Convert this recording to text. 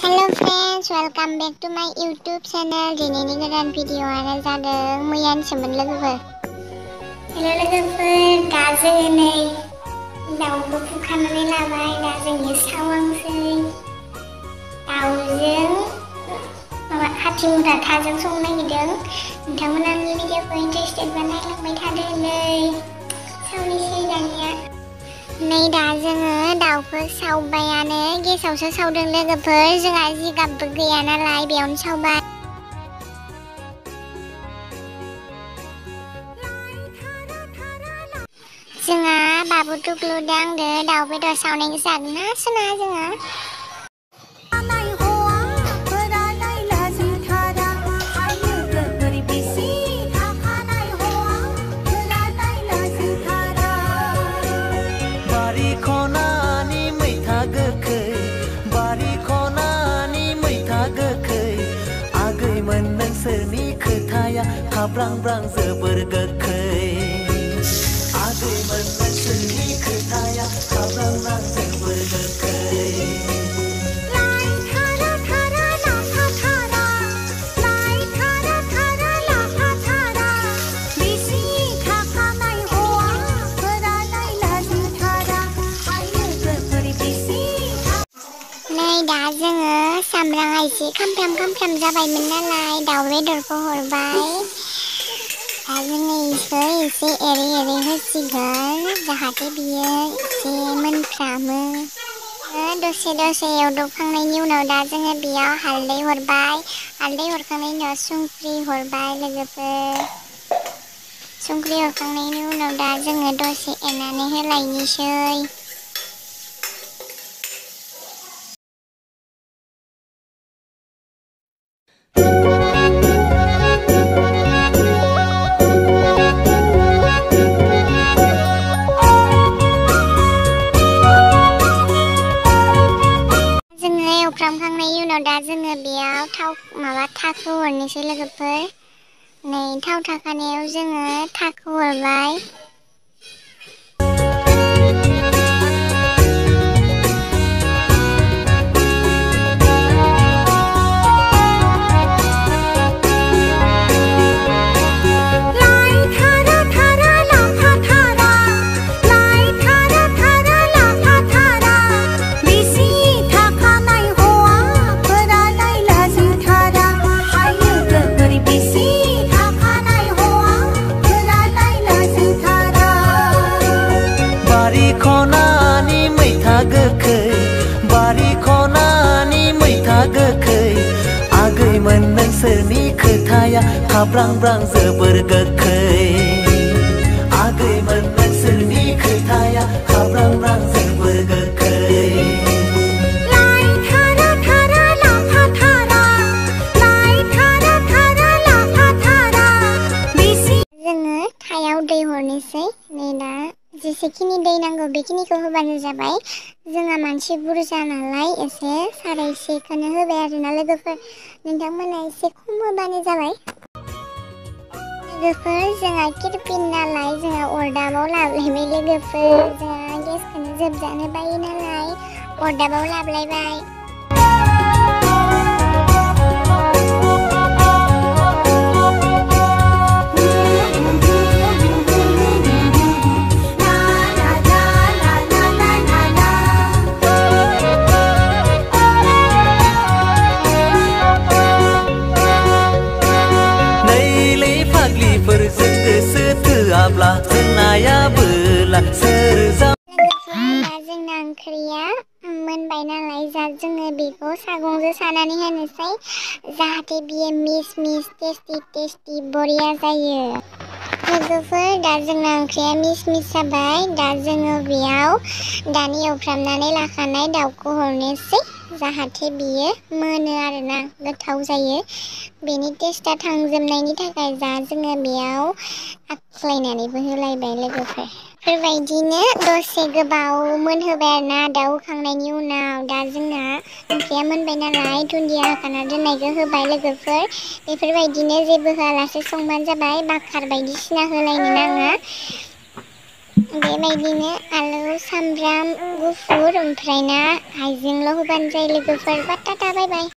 Hello friends, welcome back to my YouTube channel. दिनैनि गोदान भिडिअ'आनो जादों मैयानिसोमोन लोगोफोर। हेलो लोगोफोर, दा जोङो नै दाउबो फुखानानै लाबाय। दा जोङो सावांसै दाउजों हाथि मुराथाजों संनो नागिरदों। नोंथांमोना आंनि भिडिअ'खौ इन्टारेस्टेडबा नायलांबाय थादो। नै सावनोसै दानिया। नै दा जोङो दाउखौ सावबायानो, गेसावसो सावदों लोगोफोर। जोंहा जिगाबबो गैया नालाय बेयावनो सावबाय। जोंहा बाबु टुक्लुदों आंदो दाउ बेदर सावनायखौ जागोन ना सोना जोङो। ब्रां जोबोर गोखै आगैमोन नोंसोरनि खोथाया ब्रां जोबोर गोखै नै दा जोङो सामब्राम एसे खामफ्राम जाबायमोन नालाय दाउ बेदरखौ हरबाय। दा जोङो एसे एरै होसिगोन जाहाथे बियो एसे मोनफ्रामो। दसे एवदबखांनायनि उनाव दा जोङो बेयाव हालदै हरबाय। हालदै हरखांनायनि उनाव संख्रि हरबाय लोगोफोर। संख्रि हरखांनायनि उनाव दा जोङो दसे एरनानै होलायनोसै। एवफ्रामखांनायनि उनाव दा जोङो बेयाव थाखौ हरनोसै लोगोफोर। नै थाव थाखानायाव जोङो थाखौ हरबाय। नोंसोरनि खोथाया ब्रां जोबोर गोखै आगैमोन नोंसोरनि खोथाया ब्रां जोबोर गोखै जोङो थायाव दै हरनोसै। नै दा जेसेखिनि दै नांगौ बेखिनिखौ होबानो जाबाय। जोंहा मानसि बुरजा नालाय एसे सारायसेखौनो होबाय आरोना लोगोफोर। नोंथांमोना एसे खम होबानो जाबाय। लोगोफोर जोंहा किरपिन नालाय जोंहा अरदाबाव लाबलायबाय लोगोफोर। जोंहा गेसखौनो जोबजानो बायो नालाय अरदाबाव लाबलायबाय। जोंना ओंख्रिया मोनबाय नालाय जोङो बेखौ सागंजों सानानै होनोसै जाहाथे बियो मिस टेस्टि बरिया जायो। लोगोफोर दा जोंना ओंख्रिया मिस जाबाय। दा जोङो बेयाव दानि एवफ्रामनानै लाखानाय दाउखौ हरनोसै जाहाथे बियो मोनो आरोना गोथाव जायो। बेनि टेस्टआ थांजोबनायनि थाखाय दा जोङो बेयाव आख्लायनानैबो होलायबाय लोगोफोर। बेफोरबायदिनो दसे गोबाव मोनहोबाय आरोना दाउ होखांनायनि उनाव। दा जोंना ओंख्रिया मोनबाय नालाय दुन्दिया होखाना दोननायखौ होबाय लोगोफोर। बेफोरबायदिनो जेबो होआलासे संबानो जाबाय। बाखार बायदिसिना होलायनो नाङा। बेबायदिनो आलौ सामब्राम गुफुर ओमफ्राय ना हाइजेंल' होबानो जायो लोगोफोर। टाटा बाय बाय।